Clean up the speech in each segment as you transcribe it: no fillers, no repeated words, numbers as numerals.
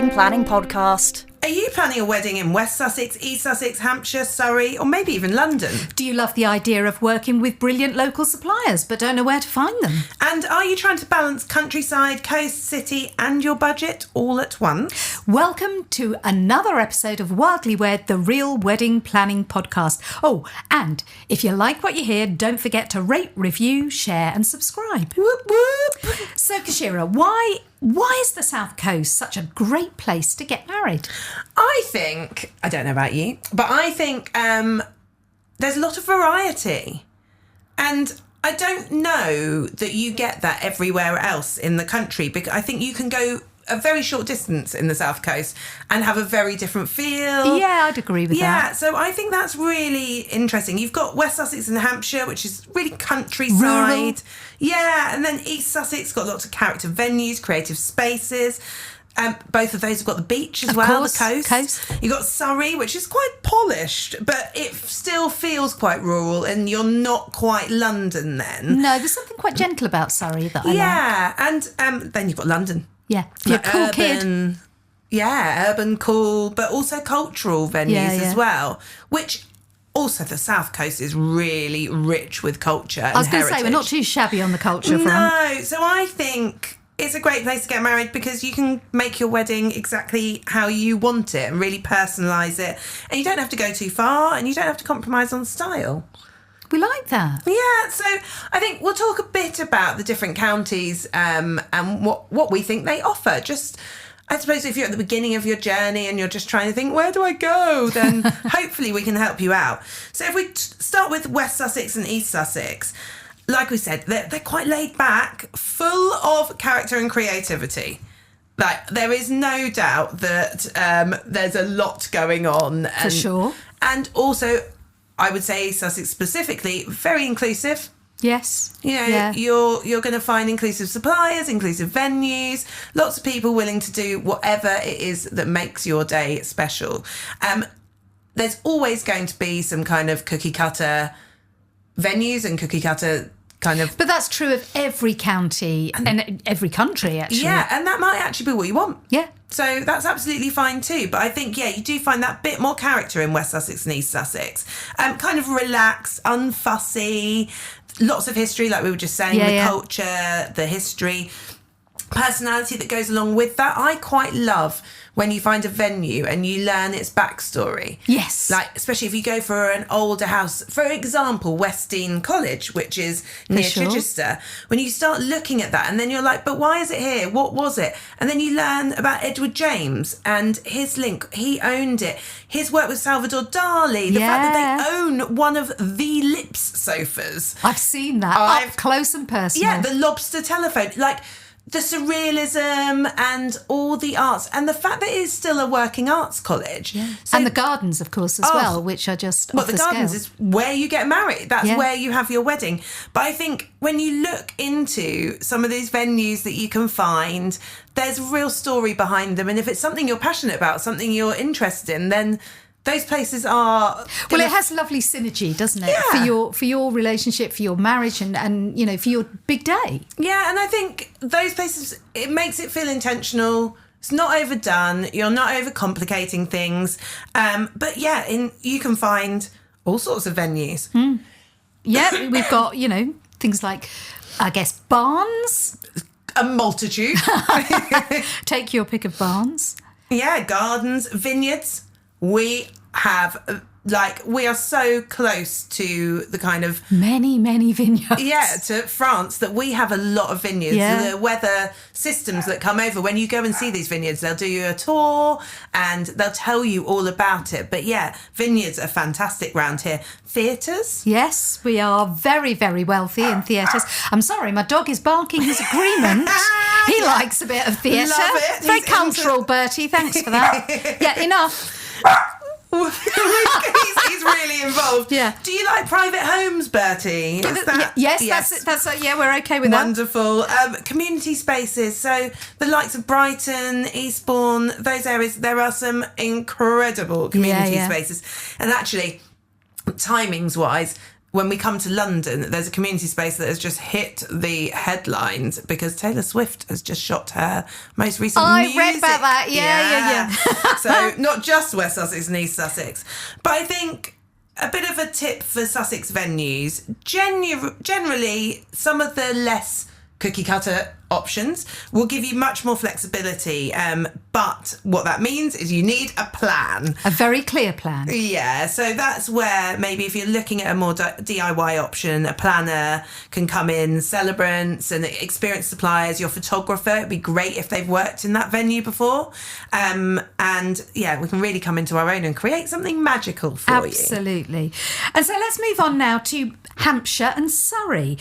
wedding planning podcast. Are you planning a wedding in West Sussex, East Sussex, Hampshire, Surrey, or maybe even London? Do you love the idea of working with brilliant local suppliers but don't know where to find them? And are you trying to balance countryside, coast, city and your budget all at once? Welcome to another episode of Wildly Wed, the real wedding planning podcast. Oh, and if you like what you hear, don't forget to rate, review, share and subscribe. Whoop, whoop. So, Keshira, why is the South Coast such a great place to get married? I don't know about you, but I think there's a lot of variety. And I don't know that you get that everywhere else in the country, because I think you can go a very short distance in the South Coast and have a very different feel. Yeah, I'd agree with that. Yeah, so I think that's really interesting. You've got West Sussex and Hampshire, which is really countryside. Rural. Yeah, and then East Sussex got lots of character venues, creative spaces. Both of those have got the beach as well, the coast. You've got Surrey, which is quite polished, but it still feels quite rural, and you're not quite London then. No, there's something quite gentle about Surrey that I like. Yeah, and then you've got London. Yeah, you're a cool urban, kid. Yeah, urban, cool, but also cultural venues as well, which also the South Coast is really rich with culture and heritage. I was going to say, we're not too shabby on the culture front. No, so I think it's a great place to get married because you can make your wedding exactly how you want it and really personalise it. And you don't have to go too far and you don't have to compromise on style. We like that. Yeah, so I think we'll talk a bit about the different counties and what we think they offer. Just, I suppose if you're at the beginning of your journey and you're just trying to think, where do I go? Then hopefully we can help you out. So if we start with West Sussex and East Sussex, like we said, they're quite laid back, full of character and creativity. Like, there is no doubt that there's a lot going on. For sure. And also, I would say East Sussex specifically, very inclusive. Yes. You know, you're going to find inclusive suppliers, inclusive venues, lots of people willing to do whatever it is that makes your day special. There's always going to be some kind of cookie cutter venues and cookie cutter kind of... But that's true of every county and every country, actually. Yeah, and that might actually be what you want. Yeah. So that's absolutely fine too. But I think, yeah, you do find that bit more character in West Sussex and East Sussex. Kind of relaxed, unfussy, lots of history, like we were just saying, culture, the history, personality that goes along with that. I quite love when you find a venue and you learn its backstory. Yes. Like, especially if you go for an older house, for example, Westdean College, which is near Chichester. When you start looking at that and then you're like, but why is it here? What was it? And then you learn about Edward James and his link. He owned it. His work with Salvador Dali. The fact that they own one of the Lips sofas. I've seen that up close and personal. Yeah, the lobster telephone. Like, the surrealism and all the arts, and the fact that it is still a working arts college. Yeah. So, and the gardens, of course, as well, which are just off the gardens scale. is where you get married. That's where you have your wedding. But I think when you look into some of these venues that you can find, there's a real story behind them. And if it's something you're passionate about, something you're interested in, then those places are... Well, it has lovely synergy, doesn't it? Yeah. For your relationship, for your marriage and you know, for your big day. Yeah, and I think those places, it makes it feel intentional. It's not overdone. You're not overcomplicating things. But yeah, you can find all sorts of venues. Yeah, we've got, you know, things like, I guess, barns. A multitude. Take your pick of barns. Yeah, gardens, vineyards. We have, we are so close to the kind of... Many vineyards. Yeah, to France, that we have a lot of vineyards. Yeah. The weather systems that come over, when you go and see these vineyards, they'll do you a tour and they'll tell you all about it. But yeah, vineyards are fantastic round here. Theatres? Yes, we are very, very wealthy in theatres. I'm sorry, my dog is barking his agreement. He likes a bit of theatre. Love it. Very cultural, Bertie. Thanks for that. Yeah, enough. he's really involved. Yeah. Do you like private homes, Bertie? Yes. That's we're okay with Wonderful. Community spaces. So the likes of Brighton, Eastbourne, those areas, there are some incredible community spaces. And actually, timings wise, when we come to London, there's a community space that has just hit the headlines because Taylor Swift has just shot her most recent music. I read about that. Yeah. So not just West Sussex and East Sussex. But I think a bit of a tip for Sussex venues, generally some of the less cookie cutter options will give you much more flexibility. But what that means is you need a plan. A very clear plan. Yeah, so that's where maybe if you're looking at a more DIY option, a planner can come in, celebrants and experienced suppliers, your photographer. It'd be great if they've worked in that venue before. And yeah, we can really come into our own and create something magical for you. Absolutely. And so let's move on now to Hampshire and Surrey.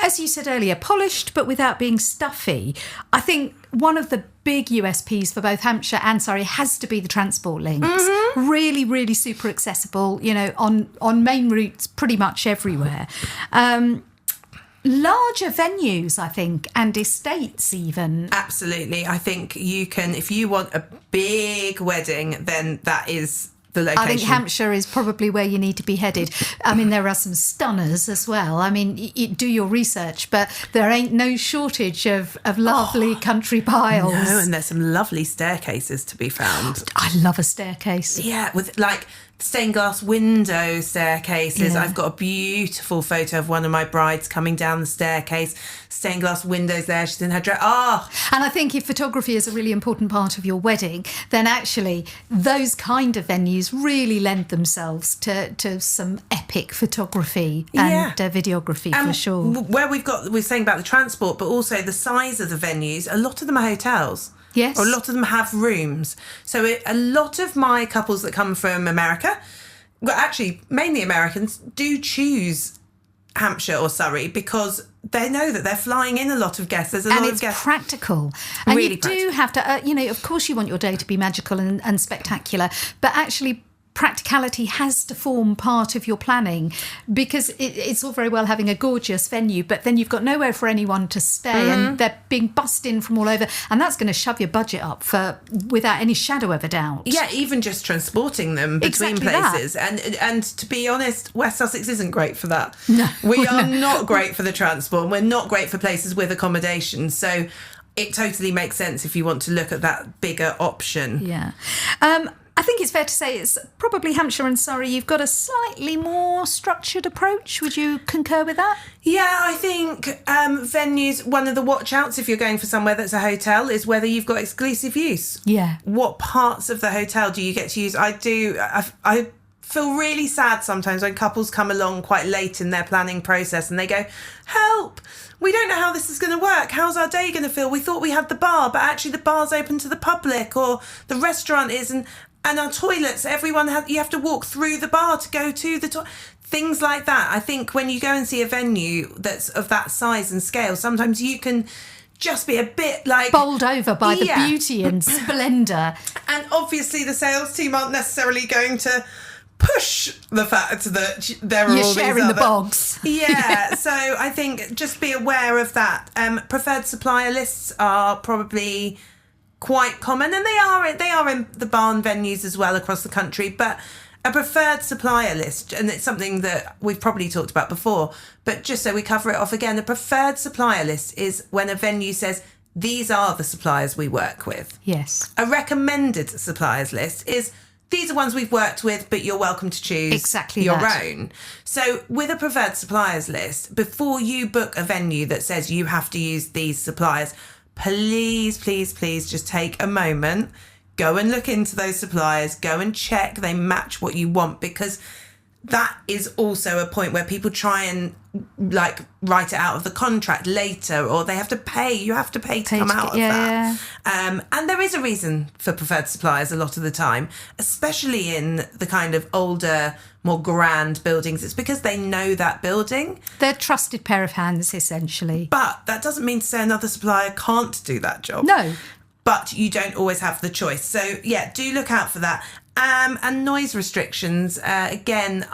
As you said earlier, polished but without being stuffy. I think one of the big USPs for both Hampshire and Surrey has to be the transport links. Mm-hmm. Really, really super accessible, on main routes pretty much everywhere. Larger venues, I think, and estates even. Absolutely. I think you can, if you want a big wedding, then that is the location. I think Hampshire is probably where you need to be headed. I mean, there are some stunners as well. I mean, do your research, but there ain't no shortage of lovely country piles. No, and there's some lovely staircases to be found. I love a staircase. Yeah, with like stained glass window staircases. Yeah. I've got a beautiful photo of one of my brides coming down the staircase. Stained glass windows there. She's in her dress. And I think if photography is a really important part of your wedding, then actually those kind of venues really lend themselves to some epic photography and videography for sure. Where we're saying about the transport, but also the size of the venues, a lot of them are hotels. Yes. Or a lot of them have rooms. So a lot of my couples that come from America, well, actually, mainly Americans, do choose Hampshire or Surrey because they know that they're flying in a lot of guests. There's a lot of guests. And it's practical. And really you do have to, of course you want your day to be magical and spectacular, but actually practicality has to form part of your planning because it's all very well having a gorgeous venue, but then you've got nowhere for anyone to stay and they're being bussed in from all over, and that's going to shove your budget up without any shadow of a doubt. Yeah, even just transporting them between places. And to be honest, West Sussex isn't great for that. No. We are not great for the transport, and we're not great for places with accommodation. So it totally makes sense if you want to look at that bigger option. Yeah. I think it's fair to say it's probably Hampshire and Surrey. You've got a slightly more structured approach. Would you concur with that? Yeah, I think venues, one of the watch outs if you're going for somewhere that's a hotel is whether you've got exclusive use. Yeah. What parts of the hotel do you get to use? I feel really sad sometimes when couples come along quite late in their planning process and they go, help, we don't know how this is going to work. How's our day going to feel? We thought we had the bar, but actually the bar's open to the public, or the restaurant is, and our toilets, you have to walk through the bar to go to the toilet. Things like that. I think when you go and see a venue that's of that size and scale, sometimes you can just be a bit like bowled over by the beauty and splendour. And obviously the sales team aren't necessarily going to push the fact that there are You're all sharing these the bogs. Yeah, so I think just be aware of that. Preferred supplier lists are probably quite common, and they are in the barn venues as well across the country, but a preferred supplier list, and it's something that we've probably talked about before, but just so we cover it off again, a preferred supplier list is when a venue says, these are the suppliers we work with. Yes. A recommended suppliers list is, these are ones we've worked with, but you're welcome to choose exactly your that. own. So with a preferred suppliers list, before you book a venue that says you have to use these suppliers, please, please, please just take a moment, go and look into those suppliers, go and check they match what you want, because that is also a point where people try and like write it out of the contract later, or they have to pay. You have to pay to come out of that. And there is a reason for preferred suppliers a lot of the time, especially in the kind of older, more grand buildings. It's because they know that building. They're a trusted pair of hands, essentially. But that doesn't mean to say another supplier can't do that job. No. But you don't always have the choice. So, yeah, do look out for that. And noise restrictions. Again,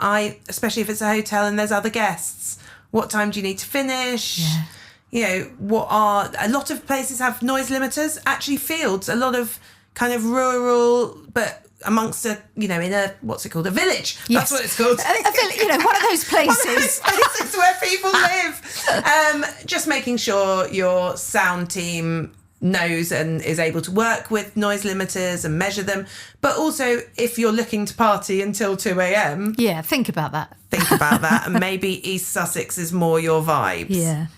especially if it's a hotel and there's other guests, what time do you need to finish? Yeah. You know, a lot of places have noise limiters. Actually, Fields, a lot of kind of rural but amongst in a, what's it called? A village. Yes. That's what it's called. A village, one of those places. Places where people live. Just making sure your sound team knows and is able to work with noise limiters and measure them. But also, if you're looking to party until 2 a.m. Yeah, think about that. And maybe East Sussex is more your vibes. Yeah.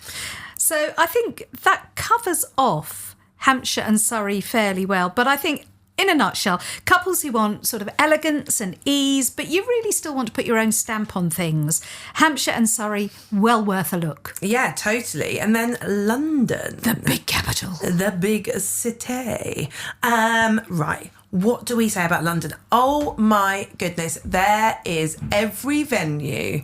So I think that covers off Hampshire and Surrey fairly well. But I think, in a nutshell, couples who want sort of elegance and ease, but you really still want to put your own stamp on things, Hampshire and Surrey, well worth a look. Yeah, totally. And then London. The big capital. The big city. Right. What do we say about London? Oh my goodness. There is every venue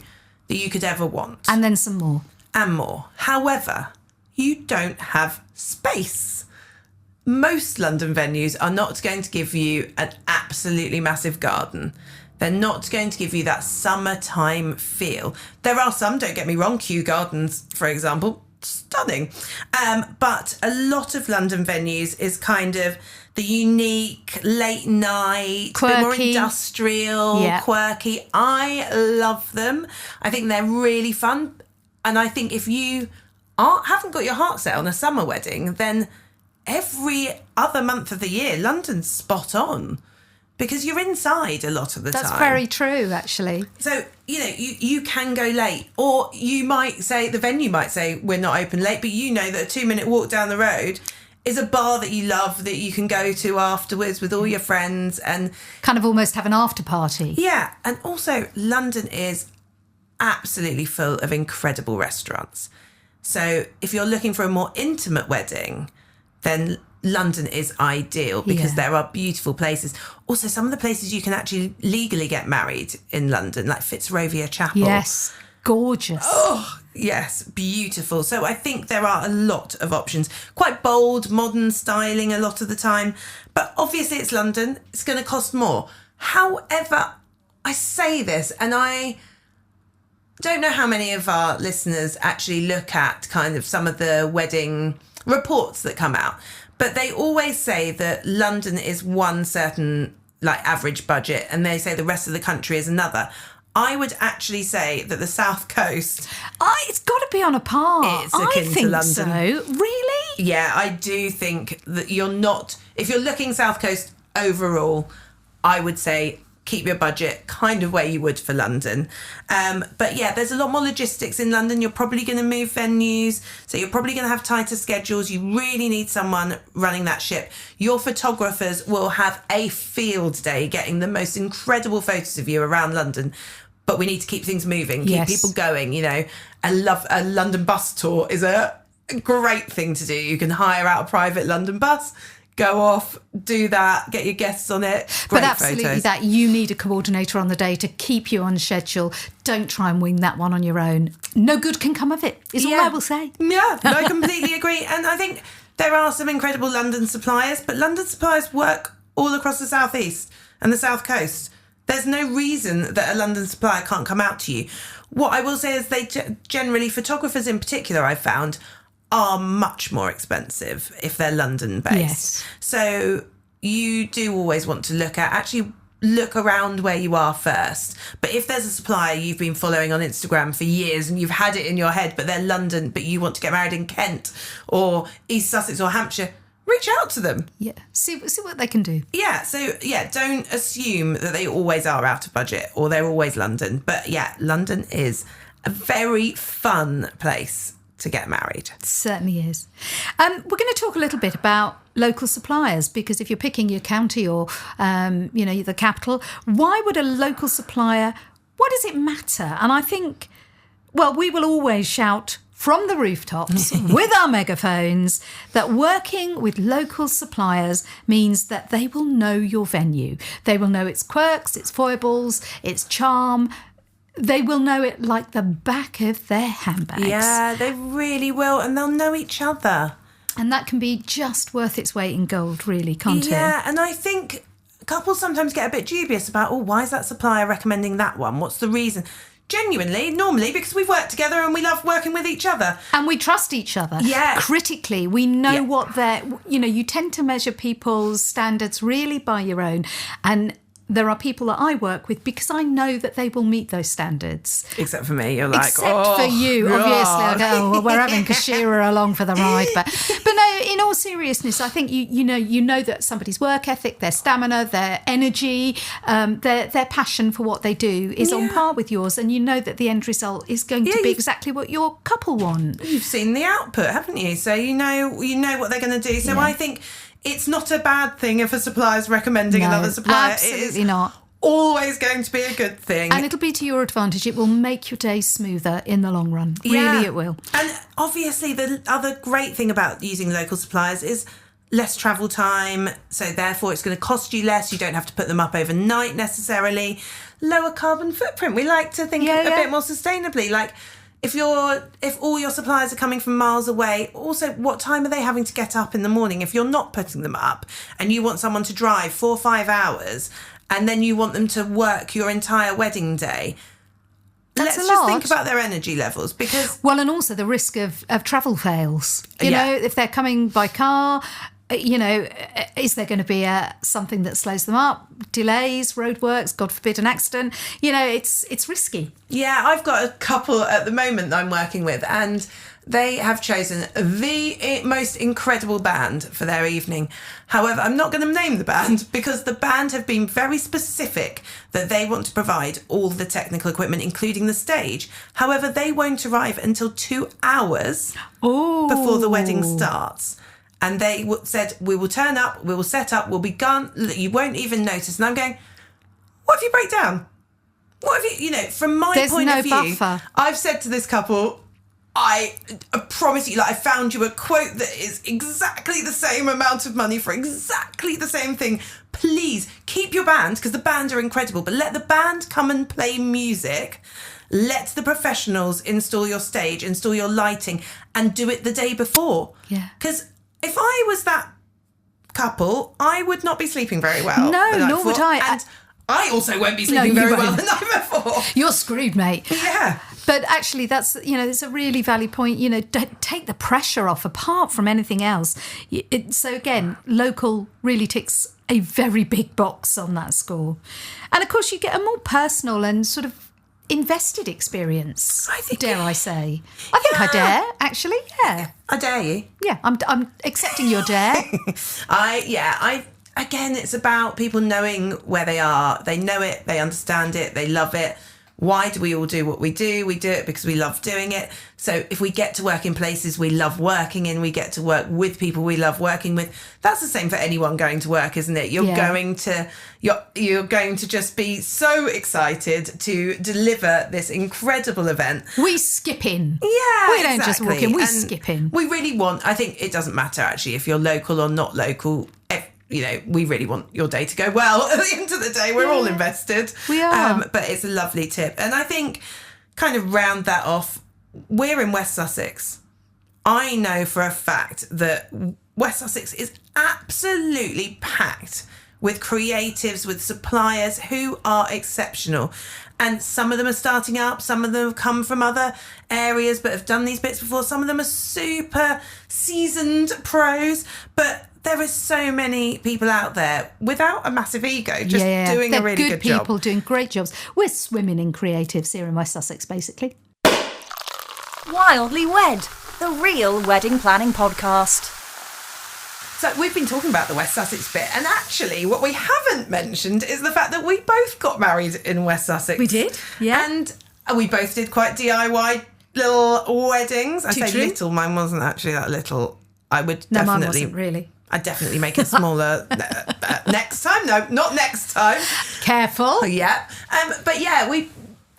that you could ever want. And then some more. And more. However, you don't have space. Most London venues are not going to give you an absolutely massive garden. They're not going to give you that summertime feel. There are some, don't get me wrong, Kew Gardens, for example, stunning. But a lot of London venues is kind of the unique, late night, quirky, a bit more industrial, quirky. I love them. I think they're really fun. And I think if you haven't got your heart set on a summer wedding, then every other month of the year, London's spot on because you're inside a lot of the time. That's very true, actually. So, you can go late, or you might say, the venue might say, we're not open late, but you know that a 2-minute walk down the road is a bar that you love that you can go to afterwards with all your friends and kind of almost have an after party. Yeah. And also, London is absolutely full of incredible restaurants. So if you're looking for a more intimate wedding, then London is ideal because there are beautiful places. Also, some of the places you can actually legally get married in London, like Fitzrovia Chapel. Yes, gorgeous. Oh, yes, beautiful. So I think there are a lot of options. Quite bold, modern styling a lot of the time. But obviously it's London. It's going to cost more. However, I say this and I don't know how many of our listeners actually look at kind of some of the wedding reports that come out, but they always say that London is one certain average budget and they say the rest of the country is another. I would actually say that the South Coast, it's got to be on a par. It's akin to London. So. Really? Yeah, I do think that if you're looking South Coast overall, I would say keep your budget kind of where you would for London. But yeah, there's a lot more logistics in London. You're probably going to move venues, so you're probably going to have tighter schedules. You really need someone running that ship. Your photographers will have a field day getting the most incredible photos of you around London. But we need to keep things moving, keep people going, A London bus tour is a great thing to do. You can hire out a private London bus, go off, do that, get your guests on it. Great but absolutely photos. That you need a coordinator on the day to keep you on schedule. Don't try and wing that one on your own. No good can come of it, is all I will say. Yeah, I completely agree. And I think there are some incredible London suppliers, but London suppliers work all across the South East and the South Coast. There's no reason that a London supplier can't come out to you. What I will say is they generally, photographers in particular, I've found, are much more expensive if they're London based. Yes. So you do always want to look around where you are first. But if there's a supplier you've been following on Instagram for years and you've had it in your head, but they're London, but you want to get married in Kent or East Sussex or Hampshire, reach out to them. Yeah, see what they can do. Yeah, so don't assume that they always are out of budget or they're always London. But yeah, London is a very fun place to get married. It certainly is. We're going to talk a little bit about local suppliers, because if you're picking your county or, the capital, why would a local supplier, what does it matter? And I think, we will always shout from the rooftops with our megaphones that working with local suppliers means that they will know your venue. They will know its quirks, its foibles, its charm. They will know it like the back of their handbags. Yeah, they really will. And they'll know each other. And that can be just worth its weight in gold, really, can't it? Yeah, and I think couples sometimes get a bit dubious about, why is that supplier recommending that one? What's the reason? Genuinely, normally, because we've worked together and we love working with each other. And we trust each other. Yeah. Critically, we know what they're... you tend to measure people's standards really by your own. And there are people that I work with because I know that they will meet those standards. Except for me, you're like, Except for you, God. obviously. I go, oh, well, we're having Keshira along for the ride. But no, in all seriousness, I think you know that somebody's work ethic, their stamina, their energy, their passion for what they do is on par with yours, and you know that the end result is going to be exactly what your couple want. You've seen the output, haven't you? So you know what they're going to do. So I think it's not a bad thing if a supplier's recommending another supplier. Absolutely not. Always going to be a good thing. And it'll be to your advantage. It will make your days smoother in the long run. Really, it will. And obviously the other great thing about using local suppliers is less travel time. So therefore it's going to cost you less. You don't have to put them up overnight necessarily. Lower carbon footprint. We like to think a bit more sustainably. Like if all your suppliers are coming from miles away, also what time are they having to get up in the morning? If you're not putting them up and you want someone to drive 4 or 5 hours and then you want them to work your entire wedding day, let's just think about their energy levels, because... Well, and also the risk of travel fails. You know, if they're coming by car, you know, is there going to be something that slows them up? Delays, roadworks, God forbid an accident. You know, it's risky. Yeah, I've got a couple at the moment that I'm working with, and they have chosen the most incredible band for their evening. However, I'm not going to name the band because the band have been very specific that they want to provide all the technical equipment, including the stage. However, they won't arrive until 2 hours before the wedding starts. And they said, we will turn up, we will set up, we'll be gone, you won't even notice. And I'm going, what if you break down? What if you know, from my point of view, buffer. I've said to this couple, I promise you, I found you a quote that is exactly the same amount of money for exactly the same thing. Please keep your band, because the band are incredible, but let the band come and play music. Let the professionals install your stage, install your lighting, and do it the day before. Yeah. Because if I was that couple, I would not be sleeping very well. No, nor would I. And I also won't be sleeping very well the night before. You're screwed, mate. Yeah. But actually, that's, it's a really valid point. Don't take the pressure off apart from anything else. So again, local really ticks a very big box on that score. And of course, you get a more personal and sort of invested experience, dare I say. I think I dare, actually, yeah. I dare you. Yeah, I'm accepting your dare. Again, it's about people knowing where they are. They know it, they understand it, they love it. Why do we all do what we do? We do it because we love doing it. So if we get to work in places we love working in, we get to work with people we love working with. That's the same for anyone going to work, isn't it? You're going to just be so excited to deliver this incredible event. We skip in. Yeah, we don't just walk in. We skip in. We really want. I think it doesn't matter actually if you're local or not local. We really want your day to go well at the end of the day. We're all invested. We are. But it's a lovely tip. And I think, kind of round that off, we're in West Sussex. I know for a fact that West Sussex is absolutely packed with creatives, with suppliers who are exceptional. And some of them are starting up. Some of them have come from other areas but have done these bits before. Some of them are super seasoned pros. But there are so many people out there without a massive ego, just doing a really good job. Good people doing great jobs. We're swimming in creatives here in West Sussex, basically. Wildly Wed, the real wedding planning podcast. So we've been talking about the West Sussex bit, and actually what we haven't mentioned is the fact that we both got married in West Sussex. We did, yeah. And we both did quite DIY little weddings. I say little, mine wasn't actually that little. Mine wasn't really. I'd definitely make it smaller next time. No, not next time. Careful. Yeah. But yeah,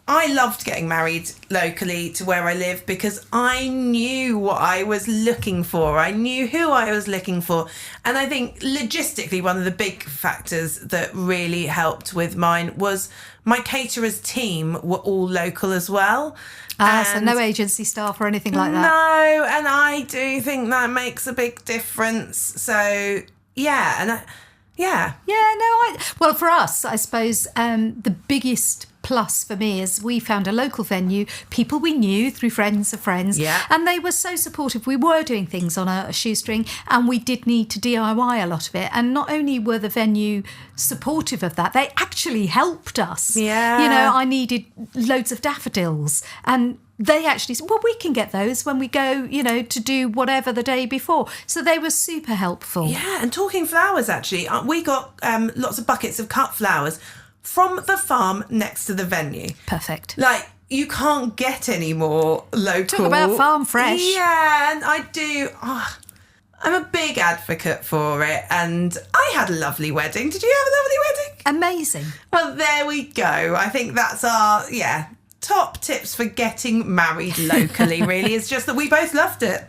I loved getting married locally to where I live because I knew what I was looking for. I knew who I was looking for. And I think logistically, one of the big factors that really helped with mine was my caterers team were all local as well. So no agency staff or anything like that? No, and I do think that makes a big difference. So, yeah, well, for us, I suppose the biggest plus for me is we found a local venue, people we knew through friends of friends, and they were so supportive. We were doing things on a shoestring, and we did need to DIY a lot of it. And not only were the venue supportive of that, they actually helped us. Yeah. You know, I needed loads of daffodils, and they actually said, well, we can get those when we go, you know, to do whatever the day before. So they were super helpful. Yeah, and talking flowers, actually, we got lots of buckets of cut flowers from the farm next to the venue. Perfect. Like, you can't get any more local. Talk about farm fresh. Yeah, and I do. I'm a big advocate for it, and I had a lovely wedding. Did you have a lovely wedding? Amazing. Well, there we go. I think that's our, top tips for getting married locally, really. It's just that we both loved it.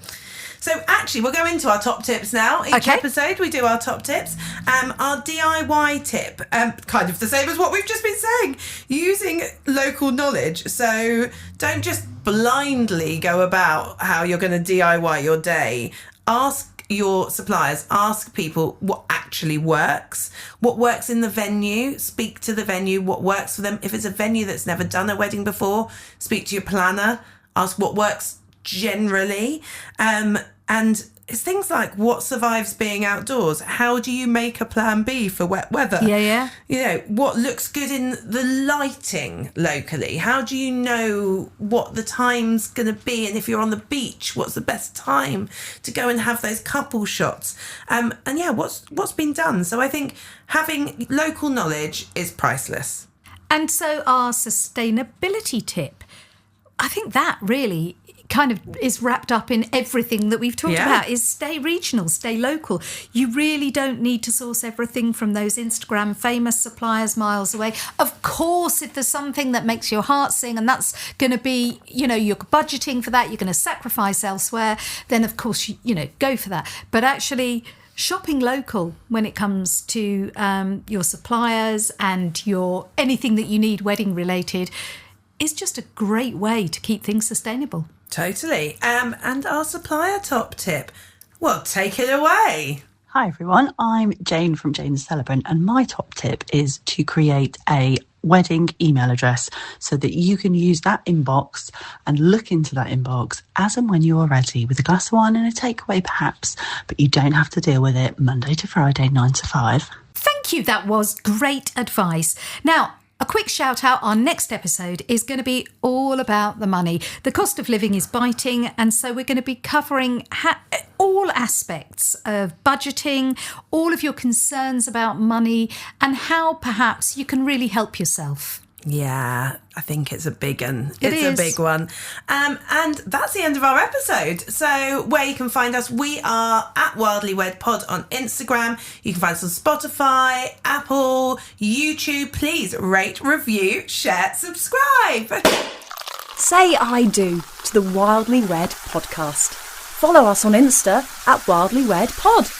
So actually, we'll go into our top tips now. Each episode, we do our top tips. Our DIY tip, kind of the same as what we've just been saying, using local knowledge. So don't just blindly go about how you're going to DIY your day. Ask your suppliers, ask people what actually works, what works in the venue, speak to the venue, what works for them. If it's a venue that's never done a wedding before, speak to your planner, ask what works generally. And it's things like, what survives being outdoors? How do you make a plan B for wet weather? Yeah. You know, what looks good in the lighting locally? How do you know what the time's going to be? And if you're on the beach, what's the best time to go and have those couple shots? And what's been done? So I think having local knowledge is priceless. And so our sustainability tip, I think that really kind of is wrapped up in everything that we've talked about, is stay regional, stay local. You really don't need to source everything from those Instagram famous suppliers miles away. Of course, if there's something that makes your heart sing and that's going to be, you know, you're budgeting for that, you're going to sacrifice elsewhere, then of course, you know, go for that. But actually, shopping local when it comes to your suppliers and your anything that you need wedding related is just a great way to keep things sustainable. Totally. And our supplier top tip. Well, take it away. Hi, everyone. I'm Jane from Jane's Celebrant, and my top tip is to create a wedding email address so that you can use that inbox and look into that inbox as and when you are ready with a glass of wine and a takeaway perhaps, but you don't have to deal with it Monday to Friday, 9 to 5. Thank you. That was great advice. Now, a quick shout out, our next episode is going to be all about the money. The cost of living is biting, and so we're going to be covering all aspects of budgeting, all of your concerns about money, and how perhaps you can really help yourself. Yeah, I think it's a big one. It's a big one. And that's the end of our episode. So where you can find us, we are at Wildly Wed Pod on Instagram. You can find us on Spotify, Apple, YouTube. Please rate, review, share, subscribe. Say I do to the Wildly Wed podcast. Follow us on Insta at Wildly Wed Pod.